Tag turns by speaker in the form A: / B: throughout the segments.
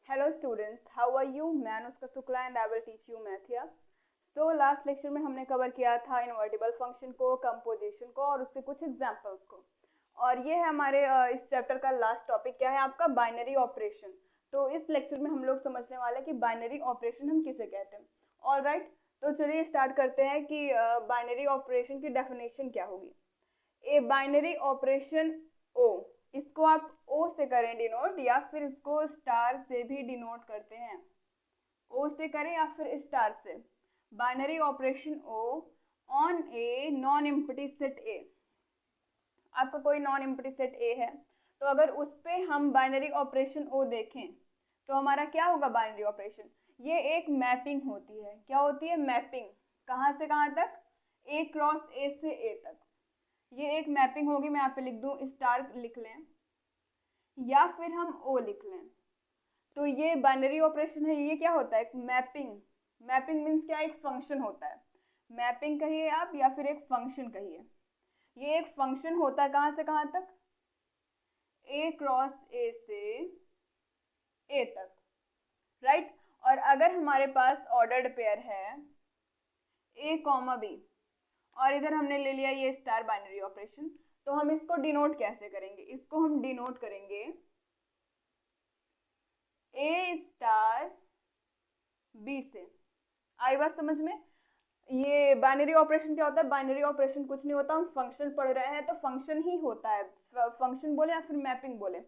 A: Hello students, how are you? मैं Anushka Shukla and I will teach you math here. So last lecture में हमने cover किया था invertible function को, कंपोजिशन को और उसके कुछ एग्जांपल्स को। और ये है हमारे इस चैप्टर का लास्ट टॉपिक। क्या है आपका? Binary operation. तो इस लेक्चर में हम लोग समझने वाले हैं कि बाइनरी ऑपरेशन हम किसे कहते हैं। ऑलराइट, तो चलिए स्टार्ट करते हैं कि बाइनरी ऑपरेशन की डेफिनेशन क्या होगी। ए बाइनरी ऑपरेशन ओ, इसको आप ओ से करें डिनोट या फिर इसको स्टार से भी डिनोट करते हैं। ओ से करें या फिर स्टार से। Binary operation O on a non empty set A. आपका कोई नॉन एम्प्टी सेट ए है, तो अगर उस पे हम बाइनरी ऑपरेशन ओ देखें तो हमारा क्या होगा? बाइनरी ऑपरेशन ये एक मैपिंग होती है। क्या होती है? मैपिंग। कहाँ से कहाँ तक? ए क्रॉस ए से ए तक। ये एक मैपिंग होगी। मैं यहाँ पे लिख दूं, स्टार लिख लें या फिर हम ओ लिख लें। तो ये बाइनरी ऑपरेशन है। ये क्या होता है? एक मैपिंग। मैपिंग मीन्स क्या? एक फंक्शन होता है। मैपिंग कहिए आप या फिर एक फंक्शन कहिए। ये एक फंक्शन होता है। कहाँ से कहाँ तक? ए क्रॉस ए से ए तक, राइट। और अगर हमारे पास ऑर्डर्ड पेयर है ए कॉमा बी और इधर हमने ले लिया ये स्टार बाइनरी ऑपरेशन, तो हम इसको डिनोट कैसे करेंगे? इसको हम डिनोट करेंगे ए स्टार बी से। आई बात समझ में? ये बाइनरी ऑपरेशन क्या होता है? बाइनरी ऑपरेशन कुछ नहीं होता। हम फंक्शन पढ़ रहे हैं तो फंक्शन ही होता है। फंक्शन बोले या फिर मैपिंग बोले,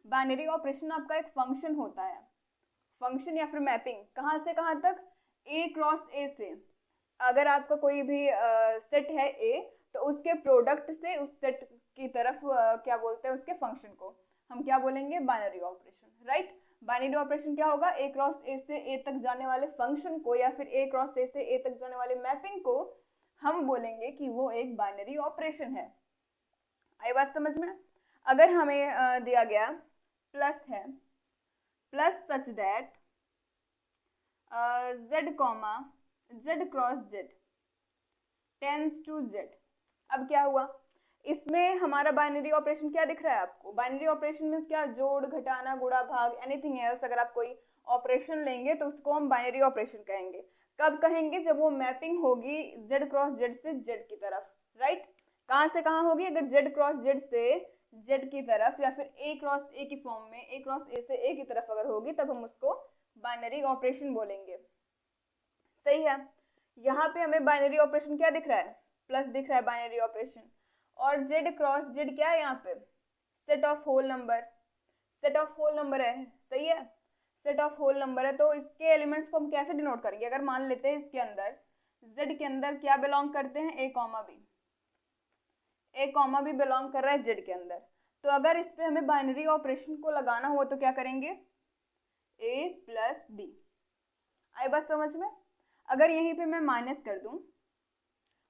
A: बाइनरी ऑपरेशन आपका एक फंक्शन होता है। फंक्शन या फिर मैपिंग। कहाँ से कहाँ तक? ए क्रॉस ए से। अगर आपका कोई भी सेट है ए, तो उसके प्रोडक्ट से उस सेट की तरफ क्या बोलते हैं? उसके फंक्शन को हम क्या बोलेंगे? Binary operation, right. Binary operation क्या होगा? ए क्रॉस ए से ए तक जाने वाले फंक्शन को या फिर ए क्रॉस ए से ए तक जाने वाले मैपिंग को हम बोलेंगे कि वो एक बाइनरी ऑपरेशन है। आई बात समझ में? अगर हमें दिया गया प्लस है, plus such that Z comma Z cross Z tends to Z. अब क्या हुआ? इसमें हमारा बाइनरी ऑपरेशन क्या दिख रहा है आपको? बाइनरी ऑपरेशन में क्या? जोड़, घटाना, गुणा, भाग, एनीथिंग एल्स। अगर आप कोई ऑपरेशन लेंगे तो उसको हम बाइनरी ऑपरेशन कहेंगे। कब कहेंगे? जब वो मैपिंग होगी जेड क्रॉस जेड से जेड की तरफ, राइट। कहाँ से कहाँ होगी? अगर जेड क्रॉस जेड से जेड की तरफ या फिर ए क्रॉस ए की फॉर्म में ए क्रॉस ए से ए की तरफ अगर होगी, तब हम उसको बाइनरी ऑपरेशन बोलेंगे। सही है। यहाँ पे हमें बाइनरी ऑपरेशन क्या दिख रहा है? प्लस दिख रहा है बाइनरी ऑपरेशन। और जेड क्रॉस जेड क्या है? यहाँ पे set of whole number. Set of whole number है, सही है। सेट ऑफ होल नंबर है, तो इसके एलिमेंट्स को हम कैसे डिनोट करेंगे? अगर मान लेते हैं इसके अंदर जेड के अंदर क्या बिलोंग करते हैं? ए कॉमा बी। ए कॉमा बी बिलोंग कर रहा है जेड के अंदर। तो अगर इस पे हमें बाइनरी ऑपरेशन को लगाना हो तो क्या करेंगे? ए प्लस बी। आई बात समझ में? अगर यहीं पे मैं माइनस कर दूं,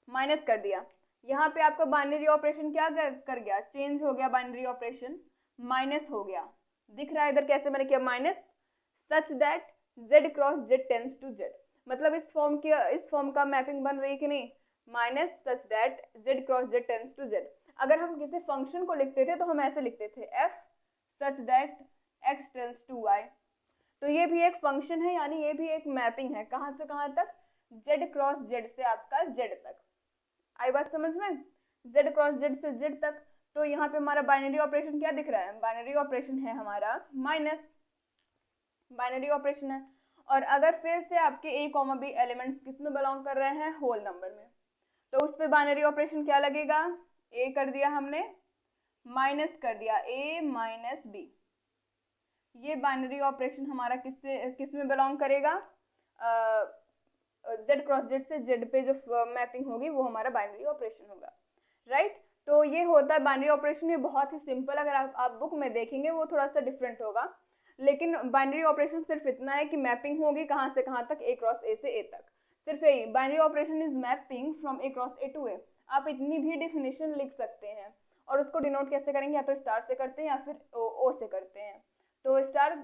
A: माइनस कर दिया, यहाँ पे आपका बाइनरी ऑपरेशन क्या कर गया? चेंज हो गया बाइनरी ऑपरेशन, माइनस हो गया। दिख रहा है इधर कैसे मैंने किया? Minus such that Z cross Z tends to Z. मतलब इस फॉर्म का मैपिंग बन रही है कि नहीं? Minus such that Z cross Z tends to Z. अगर हम किसी फंक्शन को लिखते थे तो हम ऐसे लिखते थे F such that X tends to Y. तो ये भी एक फंक्शन है, यानी ये भी एक मैपिंग है। कहाँ से कहाँ तक? जेड क्रॉस जेड से आपका जेड तक। आई बात समझ में? जेड क्रॉस जेड से जेड तक। तो यहाँ पे हमारा बाइनरी ऑपरेशन क्या दिख रहा है? बाइनरी ऑपरेशन है हमारा माइनस। बाइनरी ऑपरेशन है। और अगर फिर से आपके ए कॉमा बी एलिमेंट्स किस में बिलोंग कर रहे हैं? होल नंबर में। तो उस पर बाइनरी ऑपरेशन क्या लगेगा? ए कर दिया हमने, माइनस कर दिया ए माइनस बी। ये बाइनरी ऑपरेशन हमारा किस में बिलोंग करेगा? जेड क्रॉस जेड से जेड पे जो मैपिंग होगी वो हमारा बाइनरी ऑपरेशन होगा, राइट। तो ये होता है बाइनरी ऑपरेशन। ये बहुत ही सिंपल, अगर आप बुक में देखेंगे वो थोड़ा सा डिफरेंट होगा, लेकिन बाइनरी ऑपरेशन सिर्फ इतना है कि मैपिंग होगी कहाँ से कहाँ तक? ए क्रॉस ए से ए तक। सिर्फ यही, binary operation is mapping from A cross A to A. आप इतनी भी डेफिनेशन लिख सकते हैं। और उसको डिनोट कैसे करेंगे? या तो स्टार से करते हैं या फिर ओ से करते हैं। तो स्टार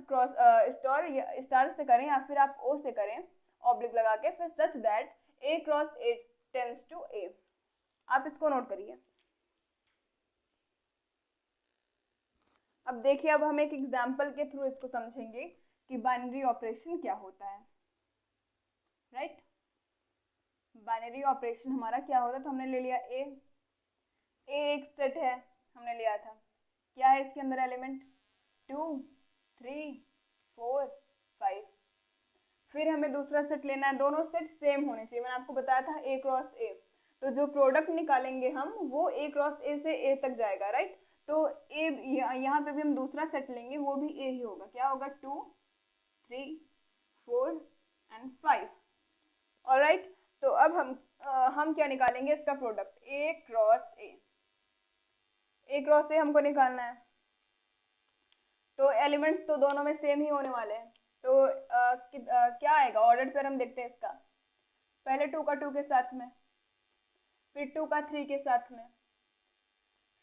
A: से करें या फिर आप ओ से करें ऑब्लिक लगा के, फिर such that A cross A tends to A. आप इसको नोट करिए। अब देखिए, अब हम एक एग्जाम्पल के थ्रू इसको समझेंगे कि बाइनरी ऑपरेशन क्या होता है, राइट। बाइनरी ऑपरेशन हमारा क्या होता है, तो हमने ले लिया ए एक सेट है, हमने लिया था, क्या है इसके अंदर एलिमेंट 2 3 4 5। फिर हमें दूसरा सेट लेना है, दोनों सेट सेम होने चाहिए, मैंने आपको बताया था ए क्रॉस ए, तो जो प्रोडक्ट निकालेंगे हम वो ए क्रॉस ए से ए तक जाएगा, राइट। तो ए यहाँ पे भी हम दूसरा सेट लेंगे, वो भी ए ही होगा, क्या होगा 2 3 4 एंड 5। ऑलराइट, तो अब हम क्या निकालेंगे, इसका प्रोडक्ट ए क्रॉस ए हमको निकालना है। तो एलिमेंट्स तो दोनों में सेम ही होने वाले हैं, तो क्या आएगा ऑर्डर पेयर, हम देखते हैं इसका। पहले 2 का 2 के साथ में, फिर 2 का 3 के साथ में,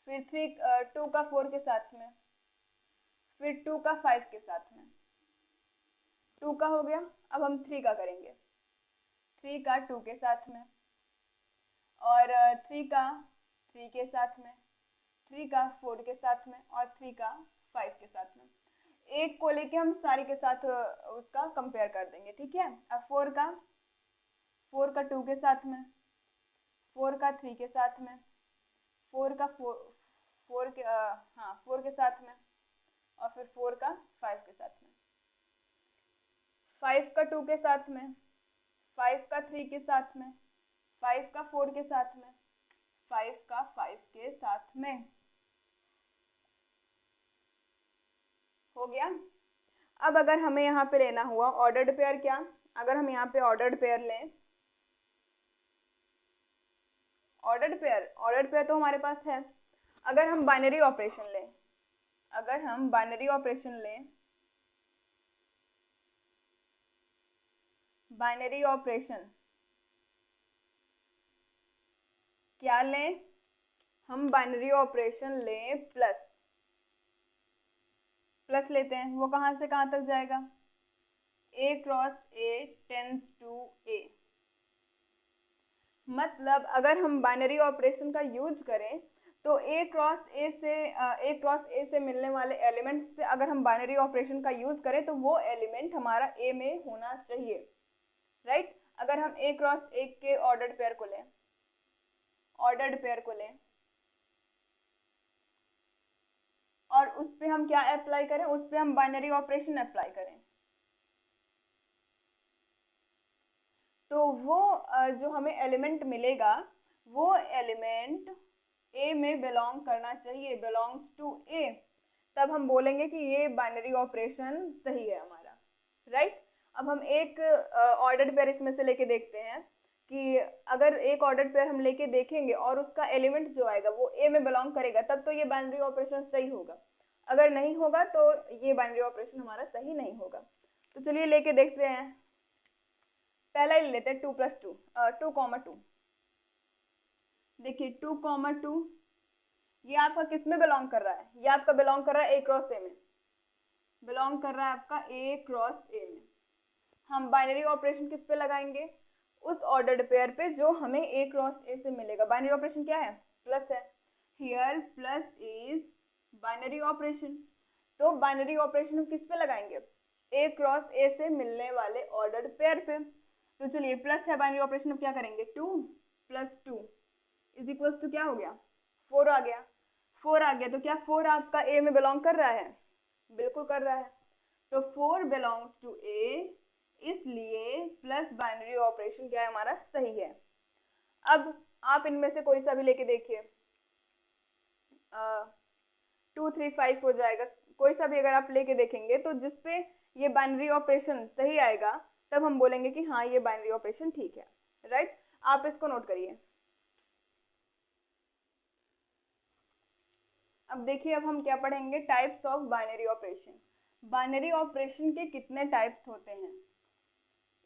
A: फिर 2 का 4 के साथ में, फिर 2 का 5 के साथ में। 2 का हो गया, अब हम 3 का करेंगे, 3 का 2 के साथ में, और 3 का 3 के साथ में, 3 का 4 के साथ में, और 3 का 5 के साथ में। एक को लेके हम सारी के साथ उसका कंपेयर कर देंगे, ठीक है। अब 4 का 2 के साथ में, 4 का 3 के साथ में, 4 का 4 के साथ में, और फिर 4 का 5 के साथ में, 5 का 2 के साथ में, 5 का 3 के साथ में, 5 का 4 के साथ में, 5 का 5 के साथ में। हो गया। अब अगर हमें यहाँ पे लेना हुआ ऑर्डर्ड पेयर, क्या अगर हम यहाँ पे ऑर्डर्ड पेयर लें, ऑर्डर्ड पेयर तो हमारे पास है। अगर हम बाइनरी ऑपरेशन लें, बाइनरी ऑपरेशन क्या लें, हम बाइनरी ऑपरेशन लें प्लस लेते हैं, वो कहाँ से कहाँ तक जाएगा, ए क्रॉस ए टेंस टू ए। मतलब अगर हम बाइनरी ऑपरेशन का यूज करें तो ए क्रॉस ए से मिलने वाले एलिमेंट से अगर हम बाइनरी ऑपरेशन का यूज करें तो वो एलिमेंट हमारा ए में होना चाहिए, राइट। अगर हम ए क्रॉस ए के ऑर्डर्ड पेयर को लें, और उस पे हम क्या अप्लाई करें, उस पे हम बाइनरी ऑपरेशन अप्लाई करें, तो वो जो हमें एलिमेंट मिलेगा वो एलिमेंट ए में बिलोंग करना चाहिए, बिलोंग्स टू ए। तब हम बोलेंगे कि ये बाइनरी ऑपरेशन सही है हमारा, राइट। अब हम एक ऑर्डर्ड पेयर इसमें से लेके देखते हैं कि अगर एक ऑर्डर्ड पेयर हम लेके देखेंगे और उसका एलिमेंट जो आएगा वो ए में बिलोंग करेगा, तब तो ये बाइनरी ऑपरेशन सही होगा। अगर नहीं होगा तो ये बाइनरी ऑपरेशन हमारा सही नहीं होगा। तो चलिए लेके देखते हैं। पहला ही लेते हैं 2 + 2, 2, 2। देखिए 2, 2 ये आपका किस में बिलोंग कर रहा है, ये आपका बिलोंग कर रहा है ए क्रॉस ए में, बिलोंग कर रहा है आपका ए क्रॉस ए में। हम बाइनरी ऑपरेशन किस पे लगाएंगे, उस ऑर्डर्ड पेयर पे जो हमें ए क्रॉस ए से मिलेगा। बाइनरी ऑपरेशन क्या है, प्लस है, here plus is binary operation. तो बाइनरी ऑपरेशन हम किस पे लगाएंगे, ए क्रॉस ए से मिलने वाले ऑर्डर्ड पेयर पे। तो चलिए प्लस है बाइनरी ऑपरेशन, अब क्या करेंगे 2 + 2 = क्या हो गया, 4 आ गया। 4 आ गया तो क्या 4 आपका ए में बिलोंग कर रहा है, बिल्कुल कर रहा है। तो 4 बिलोंग्स टू ए, इसलिए प्लस बाइनरी ऑपरेशन क्या है हमारा, सही है। अब आप इनमें से कोई सा भी लेके देखिए, 2 3 5 हो जाएगा, कोई सा भी अगर आप लेके देखेंगे तो जिसपे ये बाइनरी ऑपरेशन सही आएगा तब हम बोलेंगे कि हाँ ये बाइनरी ऑपरेशन ठीक है, राइट। आप इसको नोट करिए। अब देखिए, अब हम क्या पढ़ेंगे, types of binary operation. Binary operation के कितने टाइप्स होते हैं,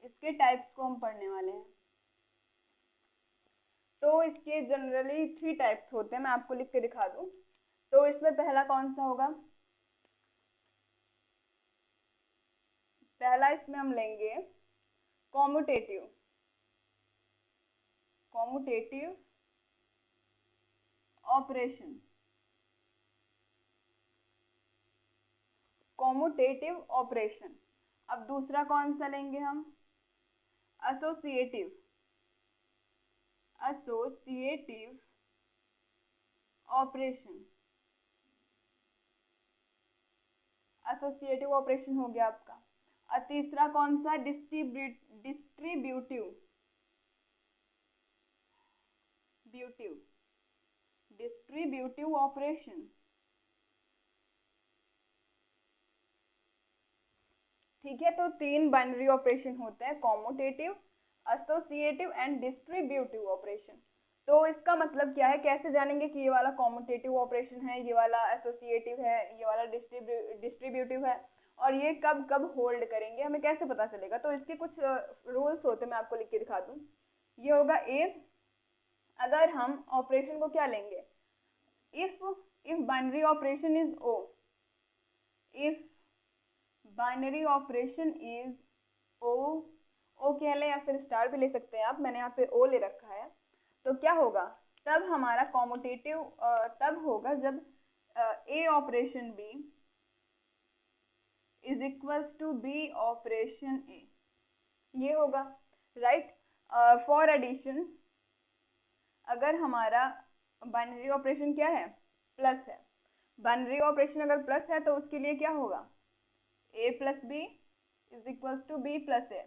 A: इसके टाइप्स को हम पढ़ने वाले हैं। तो इसके जनरली 3 टाइप्स होते हैं, मैं आपको लिख के दिखा दूं। तो इसमें पहला कौन सा होगा, पहला इसमें हम लेंगे कॉम्यूटेटिव ऑपरेशन। कॉम्यूटेटिव ऑपरेशन अब दूसरा कौन सा लेंगे हम, एसोसिएटिव ऑपरेशन। एसोसिएटिव ऑपरेशन हो गया आपका। और तीसरा कौन सा, डिस्ट्रीब्यूटिव ऑपरेशन। ठीक है, तो 3 बाइनरी ऑपरेशन होते हैं, commutative, associative and distributive operation. तो इसका मतलब क्या है, कैसे जानेंगे कि ये वाला कॉम्यूटेटिव ऑपरेशन है, ये वाला एसोसिएटिव है, ये वाला डिस्ट्रीब्यूटिव है, और ये कब कब होल्ड करेंगे, हमें कैसे पता चलेगा। तो इसके कुछ रूल्स होते हैं, मैं आपको लिख के दिखा दूं। ये होगा ए, अगर हम ऑपरेशन को क्या लेंगे, if binary operation is O, if binary operation is O कह लें या फिर स्टार भी ले सकते हैं आप, मैंने यहाँ पे ओ ले रखा है। तो क्या होगा, तब हमारा कॉम्यूटेटिव तब होगा जब A operation B is equals to B operation A, ये होगा, राइट। फॉर एडिशन, अगर हमारा बाइनरी ऑपरेशन क्या है, प्लस है, बाइनरी ऑपरेशन अगर प्लस है तो उसके लिए क्या होगा, a plus B is equals to B plus A.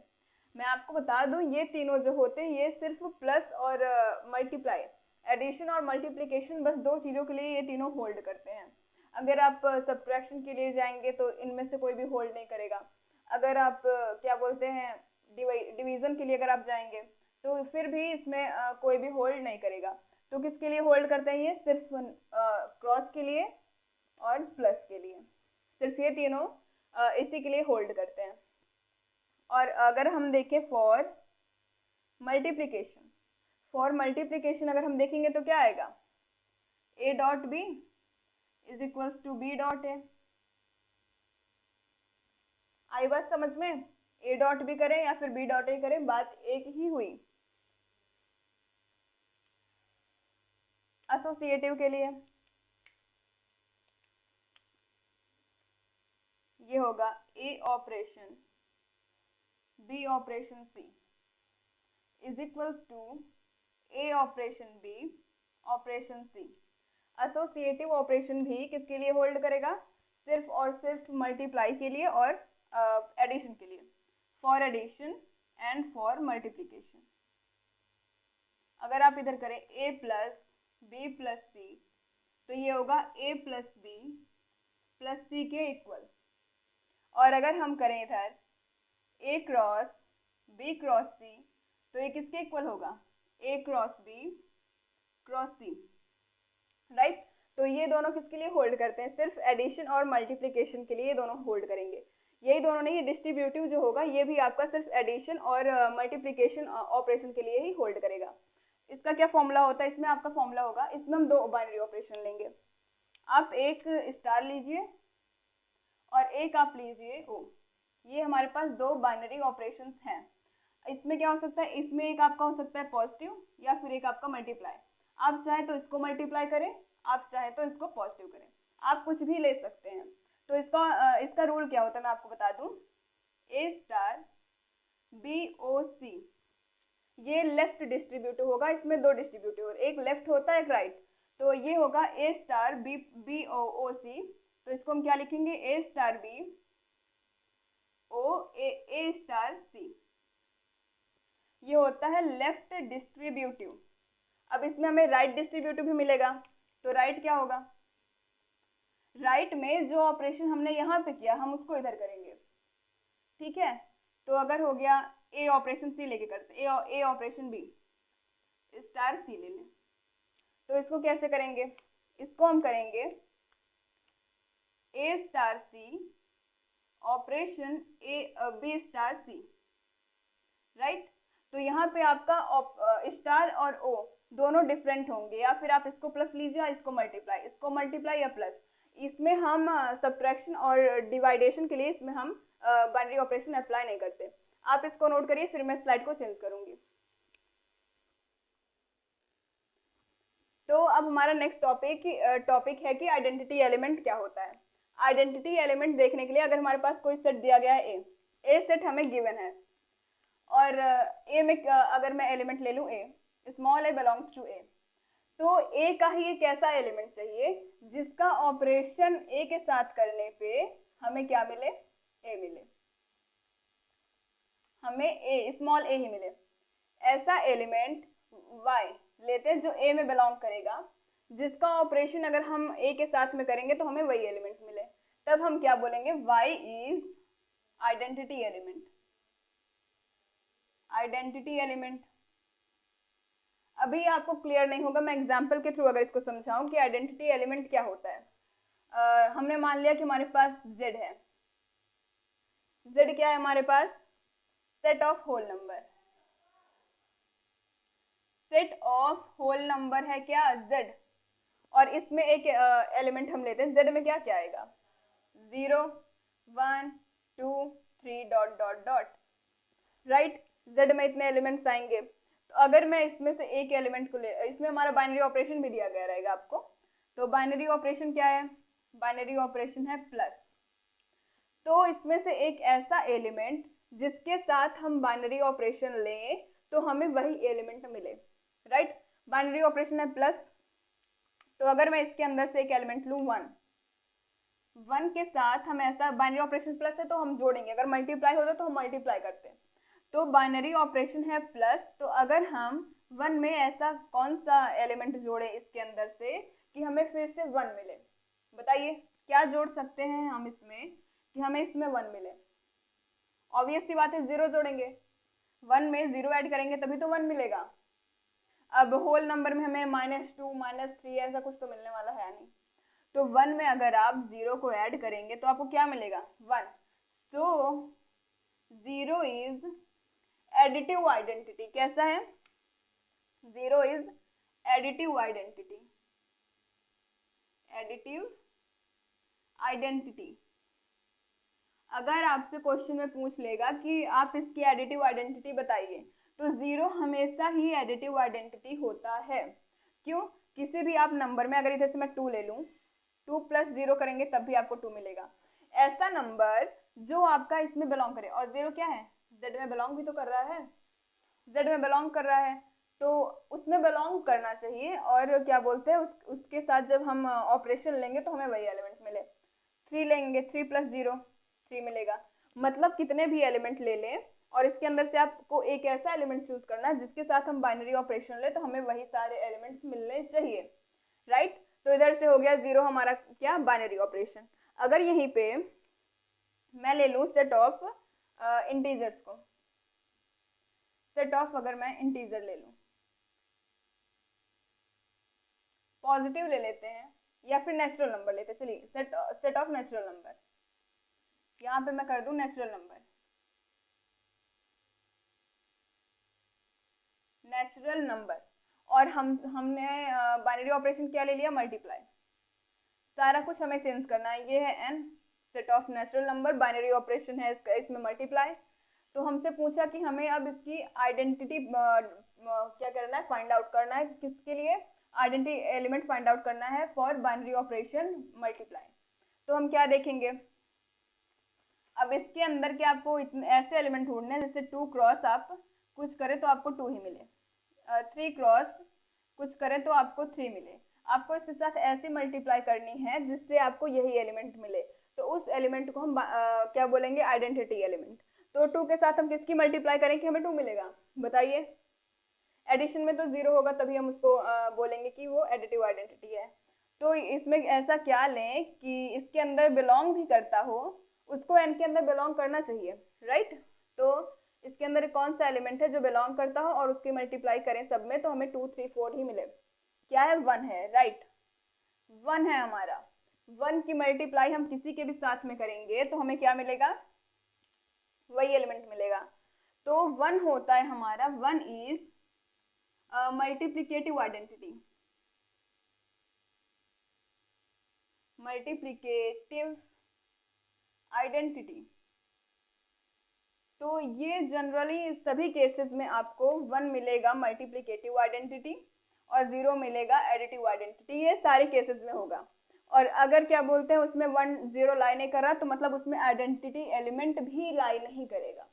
A: मैं आपको बता दूं, ये तीनों जो होते हैं ये सिर्फ प्लस और मल्टीप्लाई, एडिशन और मल्टीप्लिकेशन, बस 2 चीज़ों के लिए ये तीनों होल्ड करते हैं। अगर आप सब्ट्रैक्शन के लिए जाएंगे तो इनमें से कोई भी होल्ड नहीं करेगा। अगर आप क्या बोलते हैं डिवीज़न के लिए अगर आप जाएंगे तो फिर भी इसमें कोई भी होल्ड नहीं करेगा। तो किसके लिए होल्ड करते हैं, ये सिर्फ क्रॉस के लिए और प्लस के लिए, सिर्फ ये तीनों इसी के लिए होल्ड करते हैं। और अगर हम देखें फॉर मल्टीप्लिकेशन अगर हम देखेंगे तो क्या आएगा, a dot b is equals to b dot a। आई बात समझ में, a डॉट b करें या फिर b डॉट a करें, बात एक ही हुई। एसोसिएटिव के लिए ये होगा a operation b operation c is equals to a operation b operation c। Associative operation भी किसके लिए होल्ड करेगा, सिर्फ और सिर्फ मल्टीप्लाई के लिए और एडिशन के लिए, for addition and for multiplication. अगर आप इधर करें a plus b plus c, तो ये होगा a plus b plus c के इक्वल। और अगर हम करें इधर a cross b cross c, तो ये किसके इक्वल होगा, a cross b cross c, right. तो ये दोनों किसके लिए होल्ड करते हैं, सिर्फ एडिशन और मल्टीप्लिकेशन के लिए ये दोनों होल्ड करेंगे। यही दोनों नहीं, ये डिस्ट्रीब्यूटिव जो होगा ये भी आपका सिर्फ एडिशन और मल्टीप्लिकेशन ऑपरेशन के लिए ही होल्ड करेगा। इसका क्या फॉर्मूला होता है, इसमें आपका फॉर्मूला होगा, इसमें हम 2 बाइनरी ऑपरेशन लेंगे, आप एक स्टार लीजिए और एक आप लीजिए ओ। ये हमारे पास 2 बाइनरी ऑपरेशंस हैं। इसमें क्या हो सकता है, इसमें एक आपका हो सकता है पॉजिटिव या फिर एक आपका मल्टीप्लाई। आप चाहे तो इसको मल्टीप्लाई करें, आप चाहे तो इसको पॉजिटिव करें, आप कुछ भी ले सकते हैं। तो इसका रूल क्या होता है मैं आपको बता दूं, a स्टार बी ओ सी, ये लेफ्ट डिस्ट्रीब्यूटिव होगा, इसमें 2 डिस्ट्रीब्यूटिव, एक लेफ्ट होता है एक राइट। तो ये होगा a star B O C, तो इसको हम क्या लिखेंगे, a star B O A star C, ये होता है लेफ्ट डिस्ट्रीब्यूटिव। अब इसमें हमें राइट डिस्ट्रीब्यूटिव भी मिलेगा, तो राइट क्या होगा, राइट में जो ऑपरेशन हमने यहाँ पे किया हम उसको इधर करेंगे, ठीक है। तो अगर हो गया ए ऑपरेशन सी लेके करते, ए ऑपरेशन बी स्टार सी ले लें, तो इसको कैसे करेंगे, इसको हम करेंगे ए स्टार सी operation B star c, right. तो यहाँ पे आपका स्टार और ओ दोनों डिफरेंट होंगे, या फिर आप इसको प्लस लीजिए, इसको मल्टीप्लाई या प्लस। इसमें हम सब्ट्रैक्शन और डिवाइडेशन के लिए इसमें हम बाइनरी ऑपरेशन अप्लाई नहीं करते। आप इसको नोट करिए, फिर मैं स्लाइड को चेंज करूंगी। तो अब हमारा नेक्स्ट टॉपिक है कि आइडेंटिटी एलिमेंट क्या होता है। आइडेंटिटी एलिमेंट देखने के लिए अगर हमारे पास कोई सेट दिया गया है ए, ए सेट हमें गिवन है, और ए में अगर मैं एलिमेंट ले लूँ ए, स्मॉल ए बिलोंग्स टू ए, तो ए का ही एक ऐसा एलिमेंट चाहिए जिसका ऑपरेशन ए के साथ करने पे हमें क्या मिले, ए मिले, हमें ए स्मॉल ए ही मिले। ऐसा एलिमेंट वाई लेते हैं जो ए में बिलोंग करेगा, जिसका ऑपरेशन अगर हम ए के साथ में करेंगे तो हमें वही एलिमेंट मिले, तब हम क्या बोलेंगे, Y is identity element. Identity element अभी आपको क्लियर नहीं होगा, मैं एग्जांपल के थ्रू अगर इसको समझाऊं कि आइडेंटिटी एलिमेंट क्या होता है। हमने मान लिया कि हमारे पास z है, z क्या है हमारे पास, set of whole number, set of whole number है क्या z, और इसमें एक एलिमेंट हम लेते हैं, z में क्या क्या आएगा, 0 1 2 3 dot dot dot, right. z में इतने एलिमेंट्स आएंगे, तो अगर मैं इसमें से एक एलिमेंट को ले, इसमें हमारा बाइनरी ऑपरेशन भी दिया गया रहेगा आपको, तो बाइनरी ऑपरेशन क्या है, बाइनरी ऑपरेशन है प्लस, तो इसमें से एक ऐसा एलिमेंट जिसके साथ हम बाइनरी ऑपरेशन लें तो हमें वही एलिमेंट मिले, राइट। बाइनरी ऑपरेशन है प्लस, तो अगर मैं इसके अंदर से एक एलिमेंट लूँ 1 के साथ हम ऐसा, बाइनरी ऑपरेशन प्लस है तो हम जोड़ेंगे, अगर मल्टीप्लाई होता तो हम मल्टीप्लाई करते हैं, तो बाइनरी ऑपरेशन है प्लस, तो अगर हम 1 में ऐसा कौन सा एलिमेंट जोड़े इसके अंदर से कि हमें फिर से 1 मिले, बताइए क्या जोड़ सकते हैं हम इसमें कि हमें इसमें 1 मिले, ऑब्वियस सी बात है 0 जोड़ेंगे, 1 में 0 ऐड करेंगे तभी तो 1 मिलेगा। अब होल नंबर में हमें -2 -3 ऐसा कुछ तो मिलने वाला है नहीं, तो 1 में अगर आप 0 को ऐड करेंगे तो आपको क्या मिलेगा, 1, सो 0 इज एडिटिव आइडेंटिटी। कैसा है, 0 is additive identity, additive identity. अगर आपसे क्वेश्चन में पूछ लेगा कि आप इसकी एडिटिव आइडेंटिटी बताइए, तो 0 हमेशा ही एडिटिव आइडेंटिटी होता है। क्यों, किसी भी आप नंबर में अगर इधर से मैं 2 ले लूँ, 2 + 0 करेंगे तब भी आपको 2 मिलेगा, ऐसा नंबर जो आपका इसमें बिलोंग करे, और 0 क्या है, z में बिलोंग भी तो कर रहा है, z में बिलोंग कर रहा है, तो उसमें बिलोंग करना चाहिए, और क्या बोलते हैं उसके साथ जब हम ऑपरेशन लेंगे तो हमें वही एलिमेंट मिले। 3 लेंगे, 3 + 0 3 मिलेगा, मतलब कितने भी एलिमेंट ले लें और इसके अंदर से आपको एक ऐसा एलिमेंट चूज करना है जिसके साथ हम बाइनरी ऑपरेशन ले तो हमें वही सारे एलिमेंट्स मिलने चाहिए, राइट। तो इधर से हो गया 0 हमारा क्या, बाइनरी ऑपरेशन। अगर यहीं पे मैं ले लूँ सेट ऑफ इंटीजर्स को, सेट ऑफ अगर मैं इंटीजर ले लूँ, पॉजिटिव ले लेते हैं या फिर नेचुरल नंबर लेते हैं, चलिए सेट ऑफ नेचुरल नंबर, यहाँ पे मैं कर दूं नेचुरल नंबर, नेचुरल नंबर, और हमने बाइनरी ऑपरेशन क्या ले लिया, मल्टीप्लाई, सारा कुछ हमें चेंज करना है, ये है n, set of natural number, binary operation है इसमें मल्टीप्लाई, तो हमसे पूछा कि हमें अब इसकी आइडेंटिटी क्या करना है, फाइंड आउट करना है, किसके लिए, आइडेंटिटी एलिमेंट फाइंड आउट करना है फॉर बाइनरी ऑपरेशन मल्टीप्लाई। तो हम क्या देखेंगे, अब इसके अंदर के आपको ऐसे एलिमेंट ढूंढने हैं जैसे 2 क्रॉस आप कुछ करें तो आपको 2 ही मिले, 3 क्रॉस कुछ करें तो आपको 3 मिले, आपको इसके साथ ऐसी मल्टीप्लाई करनी है जिससे आपको यही एलिमेंट मिले, तो उस एलिमेंट को हम क्या बोलेंगे, आइडेंटिटी एलिमेंट। तो 2 के साथ हम किसकी मल्टीप्लाई करें कि हमें 2 मिलेगा, बताइए, एडिशन में तो 0 होगा तभी हम उसको बोलेंगे कि वो एडिटिव आइडेंटिटी है। तो इसमें ऐसा क्या लें कि इसके अंदर बिलोंग भी करता हो, उसको n के अंदर बिलोंग करना चाहिए, राइट। तो इसके अंदर कौन सा एलिमेंट है जो बिलोंग करता हो और उसकी मल्टीप्लाई करें सब में तो हमें 2 3 4 ही मिले, क्या है, 1 है, राइट, 1 है हमारा। 1 की मल्टीप्लाई हम किसी के भी साथ में करेंगे तो हमें क्या मिलेगा, वही एलिमेंट मिलेगा। तो 1 होता है हमारा, 1 is multiplicative identity, multiplicative identity. तो ये जनरली सभी केसेस में आपको 1 मिलेगा मल्टीप्लिकेटिव आइडेंटिटी और 0 मिलेगा एडिटिव आइडेंटिटी, ये सारे केसेस में होगा। और अगर क्या बोलते हैं उसमें 1 0 लाई नहीं कर रहा तो मतलब उसमें आइडेंटिटी एलिमेंट भी लाई नहीं करेगा,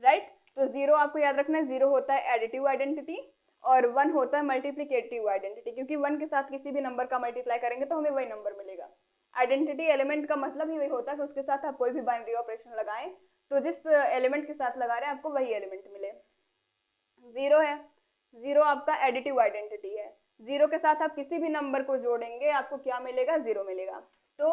A: राइट। तो 0 आपको याद रखना है, 0 होता है एडिटिव आइडेंटिटी और 1 होता है मल्टीप्लिकेटिव आइडेंटिटी, क्योंकि 1 के साथ किसी भी नंबर का मल्टीप्लाई करेंगे तो हमें वही नंबर मिलेगा। आइडेंटिटी एलिमेंट का मतलब ही वही होता है कि उसके साथ आप कोई भी बाइनरी ऑपरेशन लगाएं तो जिस एलिमेंट के साथ लगा रहे हैं आपको वही एलिमेंट मिले। 0 है, 0 आपका एडिटिव आइडेंटिटी है, 0 के साथ आप किसी भी नंबर को जोड़ेंगे आपको क्या मिलेगा, 0 मिलेगा। तो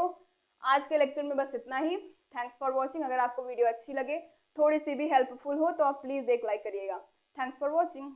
A: आज के लेक्चर में बस इतना ही। Thanks for watching. अगर आपको वीडियो अच्छी लगे, थोड़ी सी भी हेल्पफुल हो तो आप प्लीज एक लाइक करिएगा। Thanks for watching.